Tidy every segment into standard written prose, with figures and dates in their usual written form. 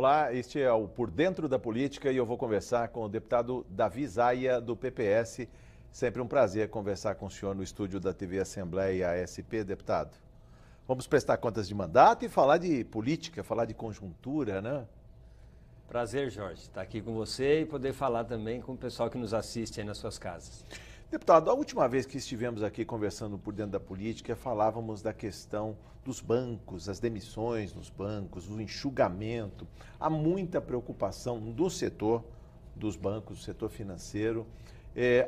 Olá, este é o Por Dentro da Política e eu vou conversar com o deputado Davi Zaia, do PPS. Sempre um prazer conversar com o senhor no estúdio da TV Assembleia ASP, deputado. Vamos prestar contas de mandato e falar de política, falar de conjuntura, né? Prazer, Jorge, estar aqui com você e poder falar também com o pessoal que nos assiste aí nas suas casas. Deputado, a última vez que estivemos aqui conversando por dentro da política, falávamos da questão dos bancos, as demissões nos bancos, o enxugamento. Há muita preocupação do setor dos bancos, do setor financeiro.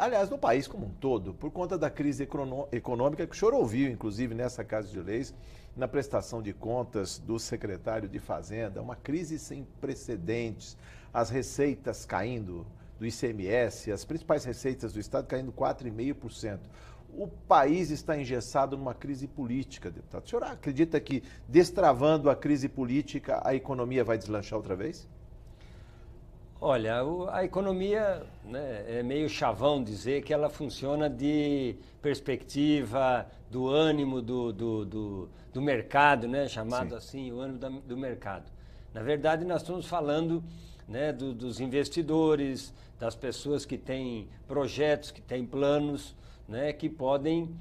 Aliás, no país como um todo, por conta da crise econômica que o senhor ouviu, inclusive, nessa Casa de Leis, na prestação de contas do secretário de Fazenda, uma crise sem precedentes, as receitas caindo do ICMS, as principais receitas do Estado caindo 4,5%. O país está engessado numa crise política, deputado. O senhor acredita que, destravando a crise política, a economia vai deslanchar outra vez? Olha, a economia, né, é meio chavão dizer que ela funciona de perspectiva do ânimo do mercado, né, chamado Sim. assim, o ânimo do mercado. Na verdade, nós estamos falando, né, dos investidores, das pessoas que têm projetos, que têm planos, né, que podem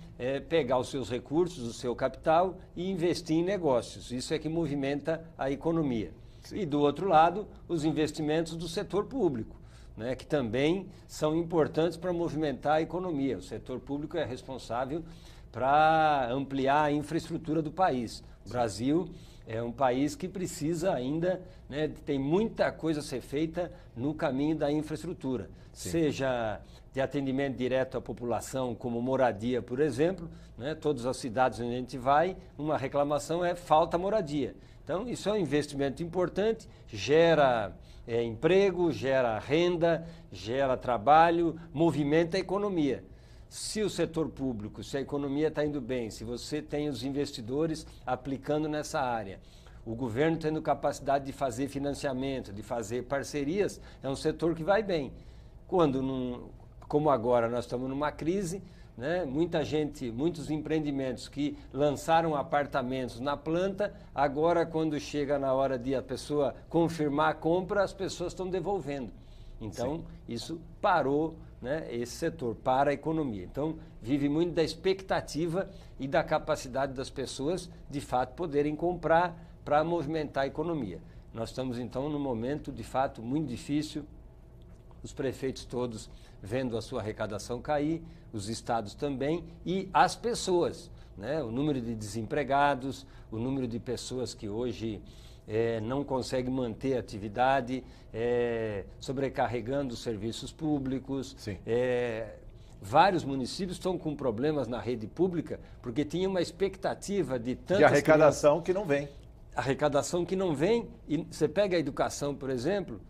pegar os seus recursos, o seu capital e investir em negócios. Isso é que movimenta a economia. Sim. E do outro lado, os investimentos do setor público, né, que também são importantes para movimentar a economia. O setor público é responsável para ampliar a infraestrutura do país. O Brasil é um país que precisa ainda, né, tem muita coisa a ser feita no caminho da infraestrutura. Sim. Seja de atendimento direto à população, como moradia, por exemplo, né, todas as cidades onde a gente vai, uma reclamação é falta moradia. Então, isso é um investimento importante, gera emprego, gera renda, gera trabalho, movimenta a economia. Se o setor público, se a economia está indo bem, se você tem os investidores aplicando nessa área, o governo tendo capacidade de fazer financiamento, de fazer parcerias, é um setor que vai bem. Como agora nós estamos numa crise, né, muita gente, muitos empreendimentos que lançaram apartamentos na planta, agora quando chega na hora de a pessoa confirmar a compra, as pessoas estão devolvendo. Então, sim, isso parou, né, esse setor, para a economia. Então, vive muito da expectativa e da capacidade das pessoas, de fato, poderem comprar para movimentar a economia. Nós estamos, então, num momento, de fato, muito difícil, os prefeitos todos vendo a sua arrecadação cair, os estados também, e as pessoas, né, o número de desempregados, o número de pessoas que hoje não consegue manter a atividade, sobrecarregando os serviços públicos. Vários municípios estão com problemas na rede pública porque tinha uma expectativa de tantas de arrecadação que não vem. Arrecadação que não vem. E você pega a educação, por exemplo,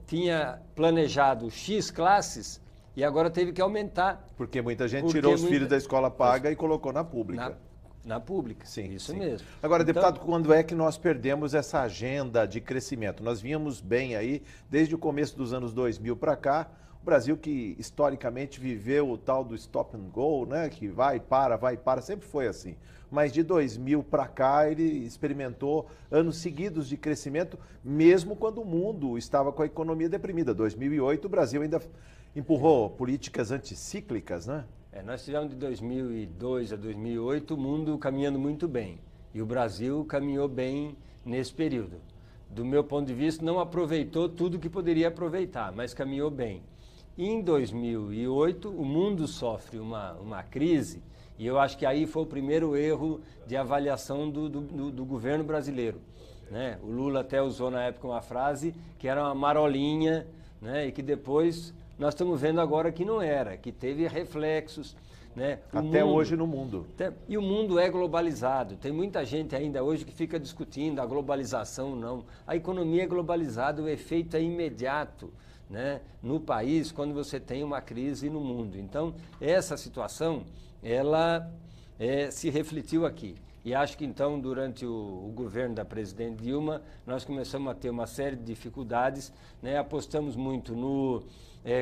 tinha planejado X classes e agora teve que aumentar. Porque muita gente tirou os filhos da escola paga e colocou na pública. Na pública, sim, isso sim. mesmo. Agora, então, deputado, quando é que nós perdemos essa agenda de crescimento? Nós vínhamos bem aí, desde o começo dos anos 2000 para cá, o Brasil que historicamente viveu o tal do stop and go, né? Que vai, para, sempre foi assim. Mas de 2000 para cá ele experimentou anos seguidos de crescimento, mesmo quando o mundo estava com a economia deprimida. 2008 o Brasil ainda empurrou políticas anticíclicas, né? Nós tivemos de 2002 a 2008 o mundo caminhando muito bem e o Brasil caminhou bem nesse período. Do meu ponto de vista, não aproveitou tudo que poderia aproveitar, mas caminhou bem. E em 2008 o mundo sofre uma crise e eu acho que aí foi o primeiro erro de avaliação do governo brasileiro, né? O Lula até usou na época uma frase que era uma marolinha, né? E que depois nós estamos vendo agora que não era, que teve reflexos, né? Até hoje no mundo. E o mundo é globalizado. Tem muita gente ainda hoje que fica discutindo a globalização, não. A economia é globalizada, o efeito é imediato, né, no país quando você tem uma crise no mundo. Então, essa situação, ela se refletiu aqui. E acho que então, durante o governo da presidente Dilma, nós começamos a ter uma série de dificuldades, né? Apostamos muito no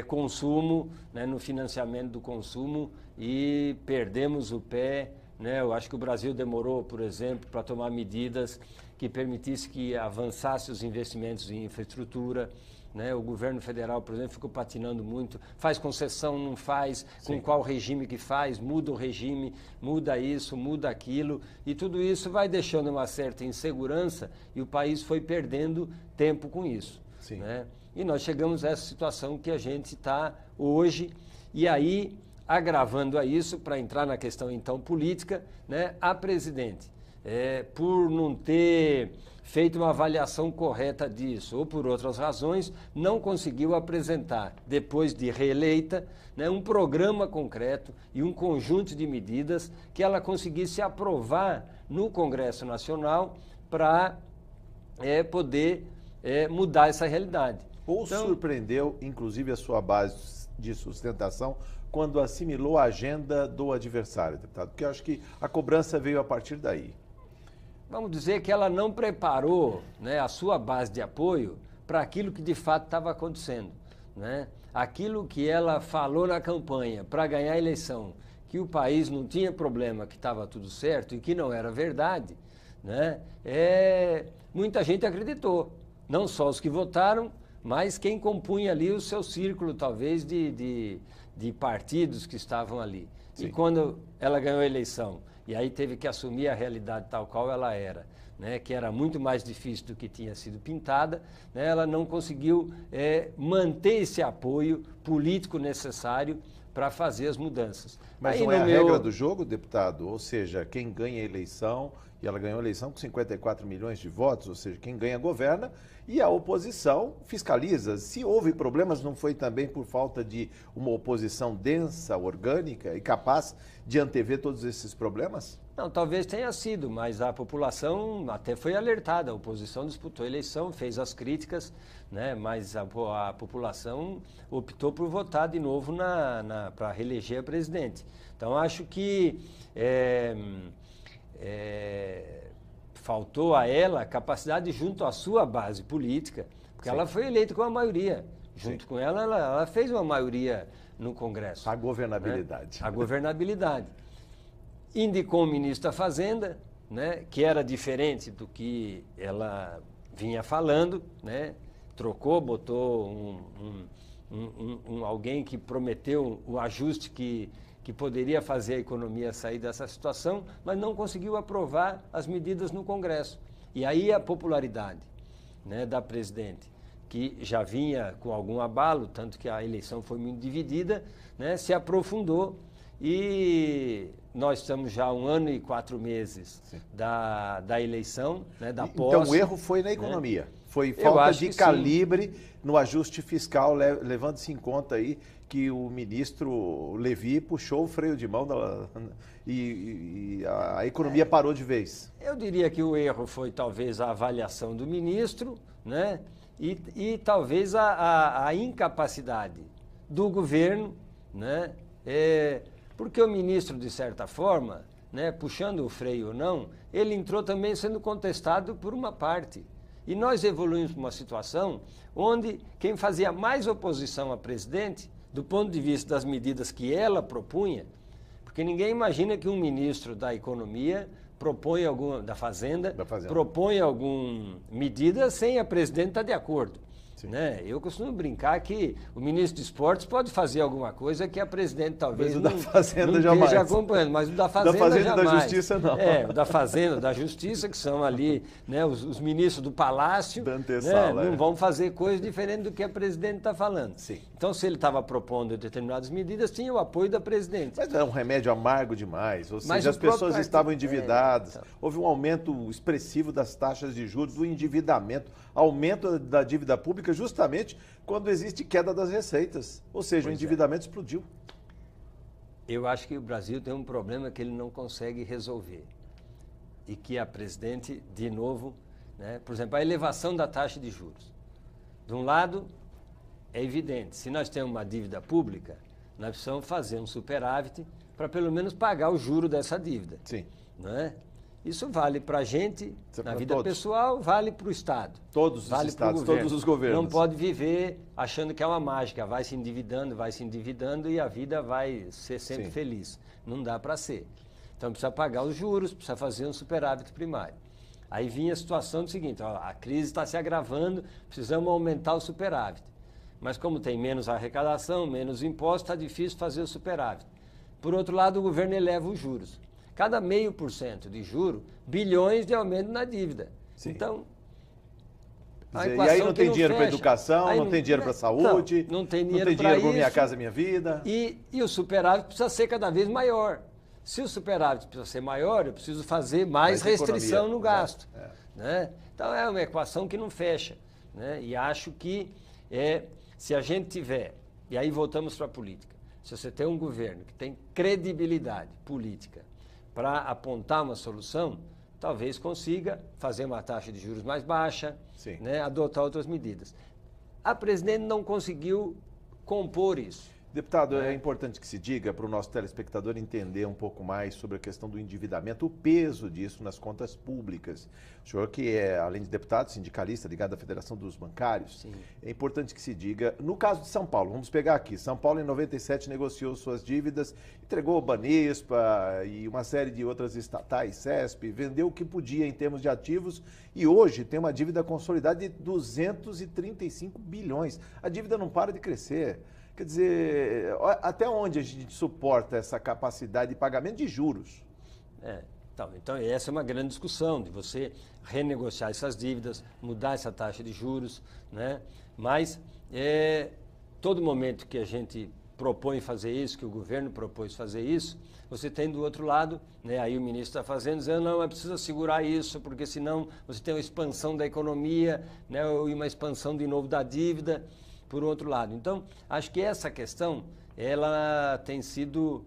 consumo, né? No financiamento do consumo e perdemos o pé, né? Eu acho que o Brasil demorou, por exemplo, para tomar medidas que permitisse que avançasse os investimentos em infraestrutura, né? O governo federal, por exemplo, ficou patinando muito, faz concessão, não faz, com Sim. qual regime que faz, muda o regime, muda isso, muda aquilo, e tudo isso vai deixando uma certa insegurança e o país foi perdendo tempo com isso. Sim. Né? E nós chegamos a essa situação que a gente está hoje, e aí, agravando a isso, para entrar na questão então política, né? A presidente, por não ter feito uma avaliação correta disso, ou por outras razões, não conseguiu apresentar, depois de reeleita, né, um programa concreto e um conjunto de medidas que ela conseguisse aprovar no Congresso Nacional para poder mudar essa realidade. Ou Então, surpreendeu, inclusive, a sua base de sustentação quando assimilou a agenda do adversário, deputado? Porque eu acho que a cobrança veio a partir daí. vamos dizer que ela não preparou, né, a sua base de apoio para aquilo que de fato estava acontecendo. Né? Aquilo que ela falou na campanha para ganhar a eleição, que o país não tinha problema, que estava tudo certo e que não era verdade, né? Muita gente acreditou. Não só os que votaram, mas quem compunha ali o seu círculo, talvez, de partidos que estavam ali. Sim. E quando ela ganhou a eleição, e aí teve que assumir a realidade tal qual ela era, né, que era muito mais difícil do que tinha sido pintada, né, ela não conseguiu manter esse apoio político necessário para fazer as mudanças. Mas aí, não é a regra do jogo, deputado? Ou seja, quem ganha a eleição, e ela ganhou a eleição com 54 milhões de votos, ou seja, quem ganha governa, e a oposição fiscaliza. Se houve problemas, não foi também por falta de uma oposição densa, orgânica e capaz de antever todos esses problemas? Não, talvez tenha sido, mas a população até foi alertada. A oposição disputou a eleição, fez as críticas, né, mas a população optou por votar de novo para reeleger a presidente. Então, acho que faltou a ela capacidade junto à sua base política, porque Sim. ela foi eleita com a maioria. Junto Sim. com ela fez uma maioria no Congresso. A governabilidade. Né? A governabilidade. Indicou o ministro da Fazenda, né, que era diferente do que ela vinha falando, né, trocou, botou alguém que prometeu o ajuste que poderia fazer a economia sair dessa situação, mas não conseguiu aprovar as medidas no Congresso. E aí a popularidade, né, da presidente, que já vinha com algum abalo, tanto que a eleição foi muito dividida, né, se aprofundou. E nós estamos já há 1 ano e 4 meses da eleição, né, da posse. Então o erro foi na economia. Né? Foi Eu falta acho de que calibre sim. No ajuste fiscal, levando-se em conta aí que o ministro Levi puxou o freio de mão e a economia parou de vez. Eu diria que o erro foi talvez a avaliação do ministro, né, e talvez a incapacidade do governo, né, porque o ministro, de certa forma, né, puxando o freio ou não, ele entrou também sendo contestado por uma parte. E nós evoluímos para uma situação onde quem fazia mais oposição à presidente, do ponto de vista das medidas que ela propunha, porque ninguém imagina que um ministro da Economia propõe da Fazenda, propõe alguma medida sem a presidente estar de acordo. Né? Eu costumo brincar que o ministro de Esportes pode fazer alguma coisa que a presidente talvez não esteja acompanhando, mas o da Fazenda jamais. Da Justiça não. O da Fazenda, da Justiça, que são ali, né, os ministros do Palácio, né, não vão fazer coisa diferente do que a presidente está falando. Sim. Então, se ele estava propondo determinadas medidas, tinha o apoio da presidente. Mas é um remédio amargo demais, ou seja, as pessoas estavam endividadas, então. Houve um aumento expressivo das taxas de juros, do endividamento, aumento da dívida pública, justamente quando existe queda das receitas. Ou seja, o endividamento explodiu. Eu acho que o Brasil tem um problema que ele não consegue resolver. E que a presidente, de novo, né, por exemplo, a elevação da taxa de juros. De um lado, é evidente, se nós temos uma dívida pública, nós precisamos fazer um superávit para pelo menos pagar o juro dessa dívida. Sim. Não é? Isso vale para a gente, na vida pessoal, vale para o Estado. Todos os estados, todos os governos. Não pode viver achando que é uma mágica, vai se endividando e a vida vai ser sempre feliz. Não dá para ser. Então precisa pagar os juros, precisa fazer um superávit primário. Aí vinha a situação do seguinte, ó, a crise está se agravando, precisamos aumentar o superávit. Mas como tem menos arrecadação, menos impostos, está difícil fazer o superávit. Por outro lado, o governo eleva os juros. Cada 0,5% de juro, bilhões de aumento na dívida. Sim. Então, e aí não tem dinheiro para educação, aí não tem dinheiro para saúde, não tem dinheiro para isso, Minha Casa Minha Vida. E o superávit precisa ser cada vez maior. Se o superávit precisa ser maior, eu preciso fazer mais restrição no gasto. Né? Então é uma equação que não fecha. Né? E acho que se a gente tiver, e aí voltamos para a política, se você tem um governo que tem credibilidade política para apontar uma solução, talvez consiga fazer uma taxa de juros mais baixa, né, adotar outras medidas. A presidente não conseguiu compor isso. Deputado, é importante que se diga para o nosso telespectador entender um pouco mais sobre a questão do endividamento, o peso disso nas contas públicas. O senhor que é, além de deputado, sindicalista ligado à Federação dos Bancários, sim, é importante que se diga, no caso de São Paulo, vamos pegar aqui, São Paulo em 97 negociou suas dívidas, entregou o Banespa e uma série de outras estatais, CESP, vendeu o que podia em termos de ativos e hoje tem uma dívida consolidada de 235 bilhões. A dívida não para de crescer. Quer dizer, até onde a gente suporta essa capacidade de pagamento de juros? Então essa é uma grande discussão, de você renegociar essas dívidas, mudar essa taxa de juros, né? Mas todo momento que a gente propõe fazer isso, que o governo propôs fazer isso, você tem do outro lado, né, aí o ministro está fazendo, dizendo, não, é preciso segurar isso, porque senão você tem uma expansão da economia, né, e uma expansão de novo da dívida, por outro lado. Então, acho que essa questão, ela tem sido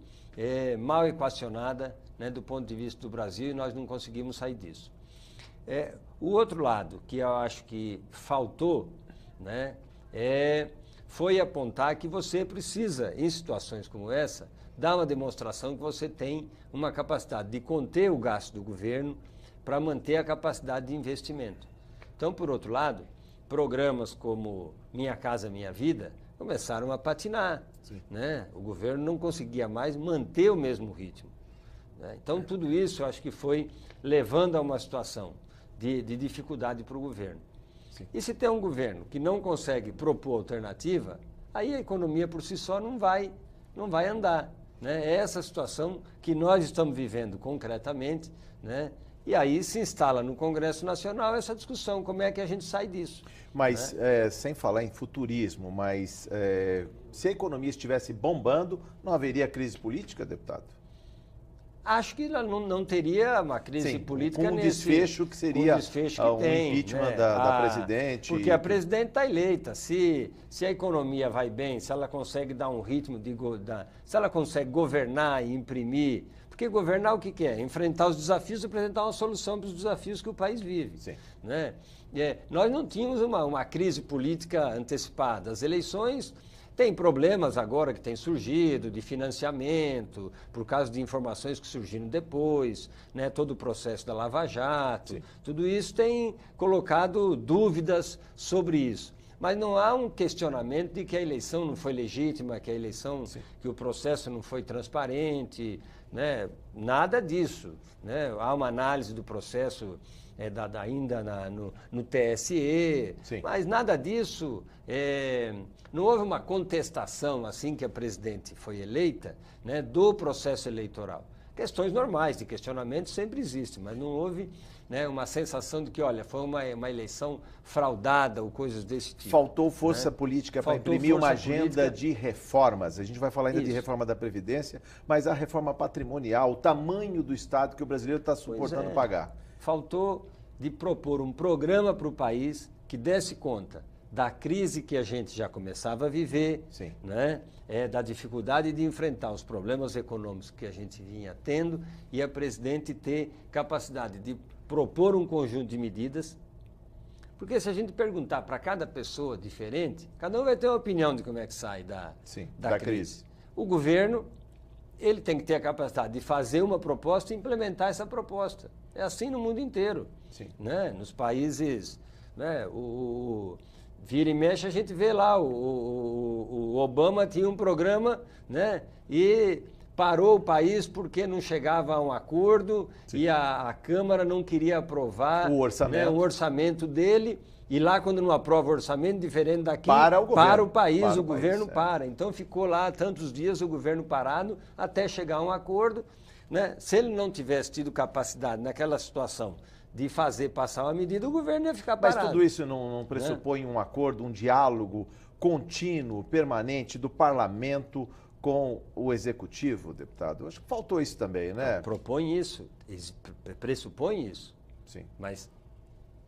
mal equacionada, né, do ponto de vista do Brasil e nós não conseguimos sair disso. O outro lado que eu acho que faltou, né, foi apontar que você precisa, em situações como essa, dar uma demonstração que você tem uma capacidade de conter o gasto do governo para manter a capacidade de investimento. Então, por outro lado, programas como Minha Casa Minha Vida começaram a patinar, né? O governo não conseguia mais manter o mesmo ritmo, né? Então, tudo isso eu acho que foi levando a uma situação de dificuldade para o governo. Sim. E se tem um governo que não consegue propor alternativa, aí a economia por si só não vai andar, né? É essa situação que nós estamos vivendo concretamente, né? E aí se instala no Congresso Nacional essa discussão, como é que a gente sai disso. Mas, né? Sem falar em futurismo, mas se a economia estivesse bombando, não haveria crise política, deputado? Acho que não teria uma crise política com um desfecho que seria impeachment, né, da presidente. Porque a presidente está eleita. Se a economia vai bem, se ela consegue dar um ritmo, se ela consegue governar e imprimir. Porque governar o que é? Enfrentar os desafios e apresentar uma solução para os desafios que o país vive. Sim. Né? Nós não tínhamos uma crise política antecipada. As eleições têm problemas agora que têm surgido de financiamento, por causa de informações que surgiram depois, né? Todo o processo da Lava Jato. Sim. Tudo isso tem colocado dúvidas sobre isso. Mas não há um questionamento de que a eleição não foi legítima, que a eleição, que o processo não foi transparente, né? Nada disso, né? Há uma análise do processo ainda no TSE, sim, mas nada disso, não houve uma contestação assim que a presidente foi eleita, né, do processo eleitoral. Questões normais de questionamento sempre existem, mas não houve, né, uma sensação de que, olha, foi uma eleição fraudada ou coisas desse tipo. Faltou força, né, política para imprimir uma agenda de reformas. A gente vai falar ainda de reforma da Previdência, mas a reforma patrimonial, o tamanho do Estado que o brasileiro está suportando pagar. Faltou de propor um programa para o país que desse conta da crise que a gente já começava a viver, né? Da dificuldade de enfrentar os problemas econômicos que a gente vinha tendo e a presidente ter capacidade de propor um conjunto de medidas, porque se a gente perguntar para cada pessoa diferente, cada um vai ter uma opinião de como é que sai da crise. O governo, ele tem que ter a capacidade de fazer uma proposta e implementar essa proposta. É assim no mundo inteiro, né? Nos países, né, vira e mexe, a gente vê lá, o Obama tinha um programa, né, e parou o país porque não chegava a um acordo e a Câmara não queria aprovar o orçamento, né, o orçamento dele. E lá, quando não aprova o orçamento, diferente daqui, para o país, o governo para. Então, ficou lá tantos dias o governo parado até chegar a um acordo. Né? Se ele não tivesse tido capacidade naquela situação de fazer passar uma medida, o governo ia ficar parado. Mas tudo isso não pressupõe um acordo, um diálogo contínuo, permanente do parlamento com o executivo, deputado? Acho que faltou isso também, né? Propõe isso, pressupõe isso. Sim. Mas,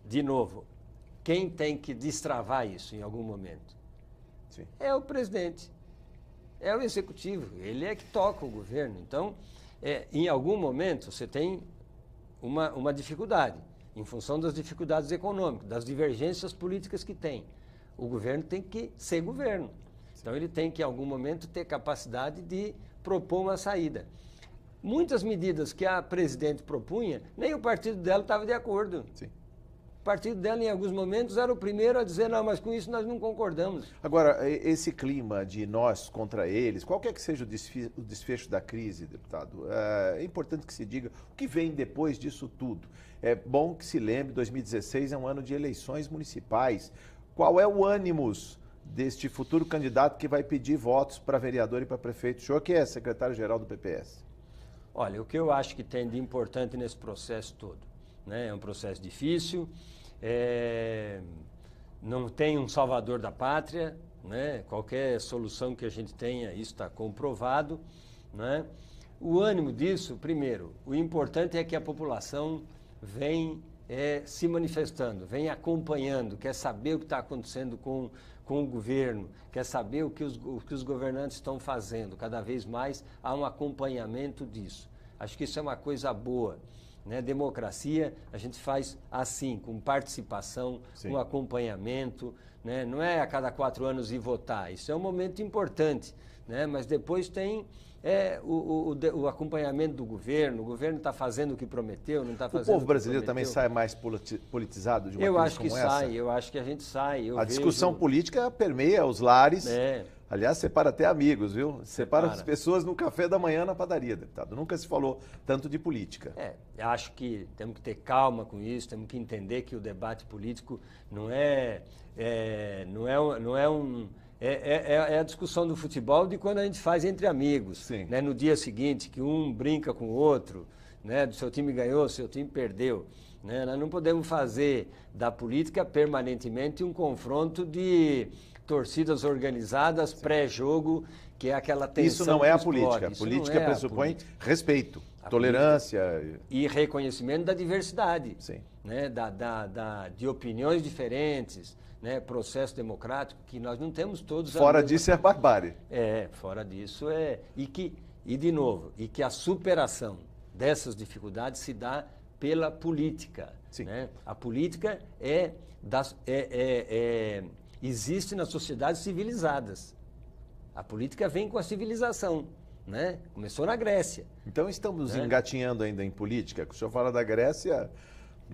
de novo, quem tem que destravar isso em algum momento? Sim. É o presidente, é o executivo, ele é que toca o governo. Então, em algum momento, você tem uma dificuldade, em função das dificuldades econômicas, das divergências políticas que tem. O governo tem que ser governo. Então, ele tem que, em algum momento, ter capacidade de propor uma saída. Muitas medidas que a presidente propunha, nem o partido dela estava de acordo. Sim. O partido dela, em alguns momentos, era o primeiro a dizer, não, mas com isso nós não concordamos. Agora, esse clima de nós contra eles, qualquer que seja o desfecho da crise, deputado, é importante que se diga o que vem depois disso tudo. É bom que se lembre, 2016 é um ano de eleições municipais. Qual é o ânimos deste futuro candidato que vai pedir votos para vereador e para prefeito? O senhor que é secretário-geral do PPS. Olha, o que eu acho que tem de importante nesse processo todo, né? É um processo difícil, não tem um salvador da pátria, né? Qualquer solução que a gente tenha, isso está comprovado, né? O ânimo disso, primeiro, o importante é que a população vem se manifestando, vem acompanhando, quer saber o que está acontecendo com o governo, quer saber o que os governantes estão fazendo. Cada vez mais há um acompanhamento disso. Acho que isso é uma coisa boa. Né? Democracia a gente faz assim, com participação, com acompanhamento. Né? Não é a cada 4 anos ir votar. Isso é um momento importante. Né? Mas depois tem o acompanhamento do governo. O governo está fazendo o que prometeu, não está fazendo o que prometeu. O povo brasileiro também sai mais politizado de uma crise como essa? Eu acho que a gente sai. A discussão política permeia os lares. Aliás, separa até amigos, viu? Separa as pessoas no café da manhã na padaria, deputado. Nunca se falou tanto de política. Acho que temos que ter calma com isso, temos que entender que o debate político não é a discussão do futebol de quando a gente faz entre amigos. Né? No dia seguinte, que um brinca com o outro, né? Do seu time ganhou, seu time perdeu. Né? Nós não podemos fazer da política permanentemente um confronto de torcidas organizadas pré-jogo, que é aquela tensão. Isso não é a política. A política pressupõe respeito, tolerância. E reconhecimento da diversidade. Né? De opiniões diferentes, né? Processo democrático, que nós não temos todos. Fora disso é barbárie. Fora disso é. E de novo, que a superação dessas dificuldades se dá pela política. Né? A política existe nas sociedades civilizadas. A política vem com a civilização, né? Começou na Grécia. Então estamos engatinhando ainda em política. O senhor fala da Grécia,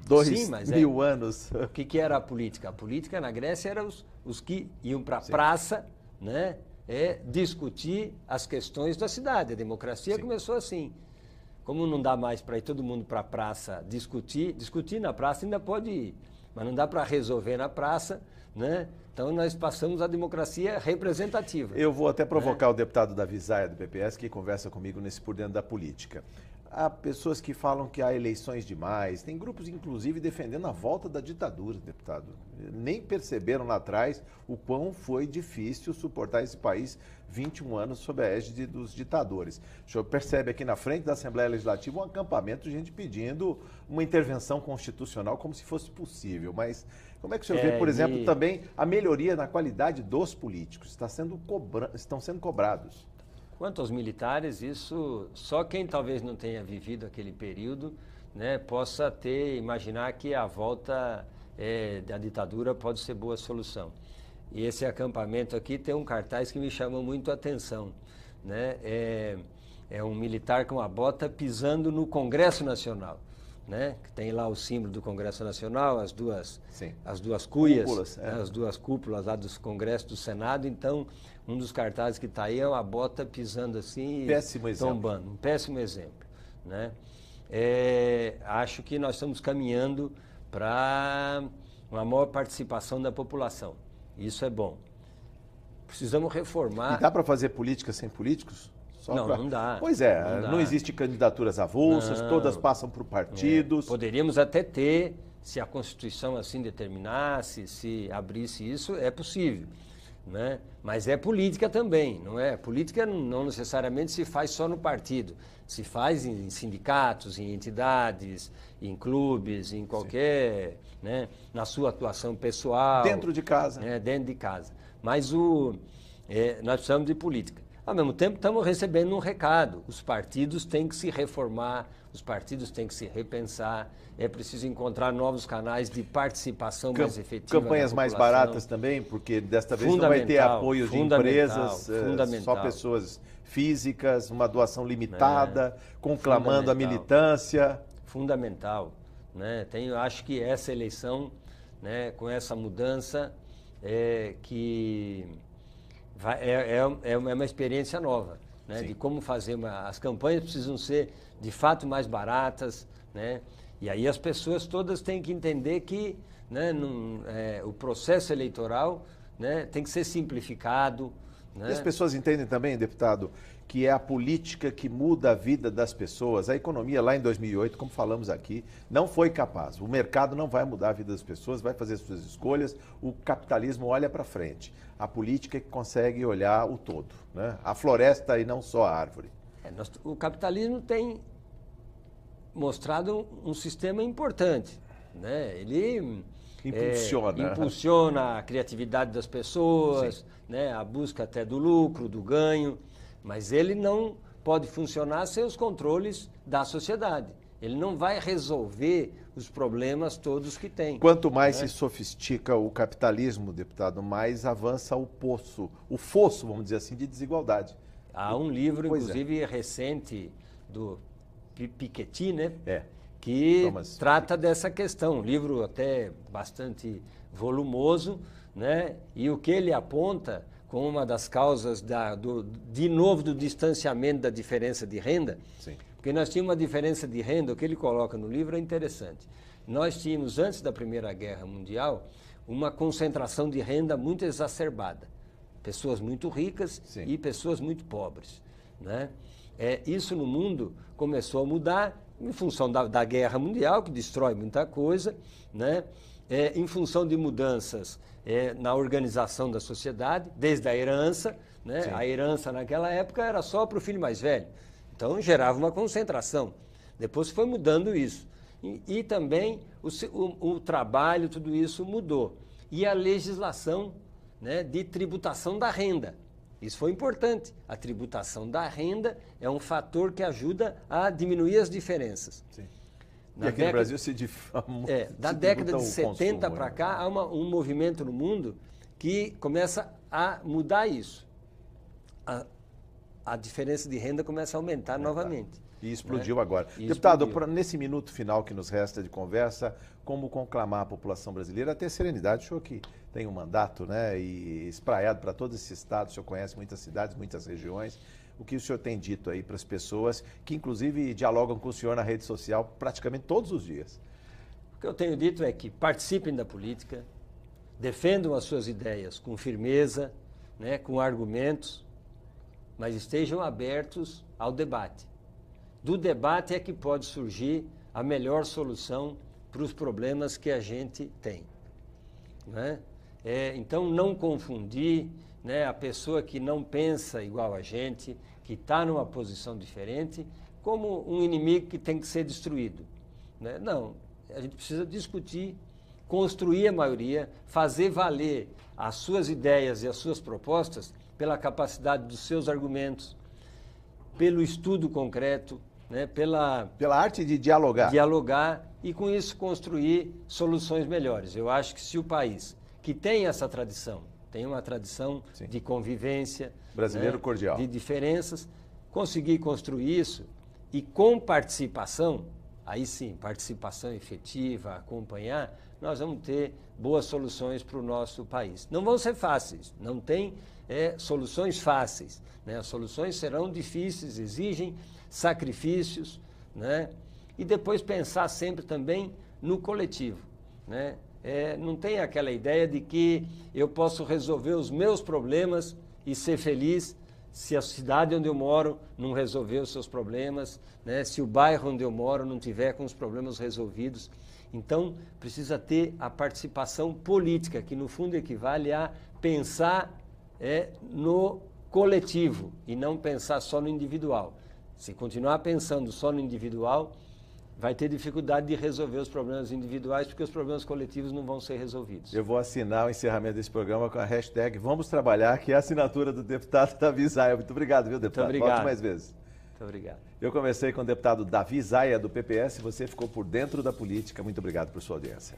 2000 anos. O que era a política? A política na Grécia eram os que iam para a praça, né? Discutir as questões da cidade. A democracia começou assim. Como não dá mais para ir todo mundo para a praça discutir na praça ainda pode ir, mas não dá para resolver na praça, né? Então nós passamos à democracia representativa. Eu vou até provocar o deputado Davi Zaia do PPS, que conversa comigo nesse Por Dentro da Política. Há pessoas que falam que há eleições demais, tem grupos inclusive defendendo a volta da ditadura, deputado. Nem perceberam lá atrás o quão foi difícil suportar esse país 21 anos sob a égide dos ditadores. O senhor percebe aqui na frente da Assembleia Legislativa um acampamento de gente pedindo uma intervenção constitucional como se fosse possível. Mas como é que o senhor vê, por exemplo, também a melhoria na qualidade dos políticos? Estão sendo cobrados. Quanto aos militares, isso só quem talvez não tenha vivido aquele período, né, possa imaginar que a volta da ditadura pode ser boa solução. E esse acampamento aqui tem um cartaz que me chamou muito a atenção. Né? É um militar com a bota pisando no Congresso Nacional. né, que tem lá o símbolo do Congresso Nacional, as duas cuias, cúpulas, as duas cúpulas lá dos Congressos do Senado. Então, um dos cartazes que está aí é uma bota pisando assim e tombando. Um péssimo exemplo. Né? Acho que nós estamos caminhando para uma maior participação da população. Isso é bom. Precisamos reformar... E dá para fazer política sem políticos? Não dá. Pois é, não existe candidaturas avulsas, todas passam por partidos. Poderíamos até ter, se a Constituição assim determinasse, se abrisse isso, é possível. Né? Mas é política também, não é? Política não necessariamente se faz só no partido, se faz em sindicatos, em entidades, em clubes, em qualquer, né? Na sua atuação pessoal. Dentro de casa. Dentro de casa. Mas nós precisamos de política. Ao mesmo tempo, estamos recebendo um recado. Os partidos têm que se reformar, os partidos têm que se repensar. É preciso encontrar novos canais de participação mais efetiva. Campanhas mais baratas também, porque desta vez não vai ter apoio de empresas, só pessoas físicas, uma doação limitada, conclamando a militância. Fundamental. Né? Acho que essa eleição, né, com essa mudança, é uma experiência nova, né? De como fazer as campanhas precisam ser de fato mais baratas, né? E aí as pessoas todas têm que entender que, né, o processo eleitoral, né, tem que ser simplificado. Né? E as pessoas entendem também, deputado, que é a política que muda a vida das pessoas. A economia lá em 2008, como falamos aqui, não foi capaz. O mercado não vai mudar a vida das pessoas, vai fazer suas escolhas, o capitalismo olha para frente. A política é que consegue olhar o todo, né? A floresta e não só a árvore. O capitalismo tem mostrado um sistema importante, né? Ele impulsiona a criatividade das pessoas, né? A busca até do lucro, do ganho, mas ele não pode funcionar sem os controles da sociedade. Ele não vai resolver os problemas todos que tem. Quanto mais se sofistica o capitalismo, deputado, mais avança o fosso, vamos dizer assim, de desigualdade. Há um livro, inclusive, recente, do Piketty, né? Que trata dessa questão. Um livro até bastante volumoso, né? E o que ele aponta como uma das causas, do distanciamento da diferença de renda, porque nós tínhamos uma diferença de renda, o que ele coloca no livro é interessante. Nós tínhamos, antes da Primeira Guerra Mundial, uma concentração de renda muito exacerbada. Pessoas muito ricas e pessoas muito pobres. Né? Isso no mundo começou a mudar em função da Guerra Mundial, que destrói muita coisa, né? Em função de mudanças na organização da sociedade, desde a herança, né? A herança naquela época era só para o filho mais velho. Então gerava uma concentração. Depois foi mudando isso. E também o trabalho, tudo isso mudou. E a legislação, né, de tributação da renda. Isso foi importante. A tributação da renda é um fator que ajuda a diminuir as diferenças. E aqui no Brasil da década de 70 para cá, há um movimento no mundo que começa a mudar isso. A diferença de renda começa a aumentar novamente. E explodiu agora. Deputado, nesse minuto final que nos resta de conversa, como conclamar a população brasileira a ter serenidade? O senhor que tem um mandato, né, e espraiado para todos esses estados, o senhor conhece muitas cidades, muitas regiões. O que o senhor tem dito aí para as pessoas que, inclusive, dialogam com o senhor na rede social praticamente todos os dias? O que eu tenho dito é que participem da política, defendam as suas ideias com firmeza, né, com argumentos, mas estejam abertos ao debate. Do debate é que pode surgir a melhor solução para os problemas que a gente tem. Né? Então, não confundir, né, a pessoa que não pensa igual a gente, que está numa posição diferente, como um inimigo que tem que ser destruído. Né? Não, a gente precisa discutir, construir a maioria, fazer valer as suas ideias e as suas propostas pela capacidade dos seus argumentos, pelo estudo concreto, né, pela arte de dialogar. Dialogar e, com isso, construir soluções melhores. Eu acho que se o país, que tem essa tradição, tem uma tradição de convivência, brasileiro, né, cordial, de diferenças, conseguir construir isso e com participação, aí sim, participação efetiva, acompanhar, nós vamos ter boas soluções para o nosso país. Não vão ser fáceis, não tem soluções fáceis, né? As soluções serão difíceis, exigem sacrifícios, né? E depois pensar sempre também no coletivo, né? Não tem aquela ideia de que eu posso resolver os meus problemas e ser feliz se a cidade onde eu moro não resolver os seus problemas, né? Se o bairro onde eu moro não tiver com os problemas resolvidos. Então, precisa ter a participação política, que no fundo equivale a pensar no coletivo e não pensar só no individual. Se continuar pensando só no individual, vai ter dificuldade de resolver os problemas individuais, porque os problemas coletivos não vão ser resolvidos. Eu vou assinar o encerramento desse programa com a hashtag Vamos Trabalhar, que é a assinatura do deputado Davi Zaia. Muito obrigado, viu, deputado? Muito obrigado. Volte mais vezes. Muito obrigado. Eu conversei com o deputado Davi Zaia, do PPS. Você ficou por dentro da política. Muito obrigado por sua audiência.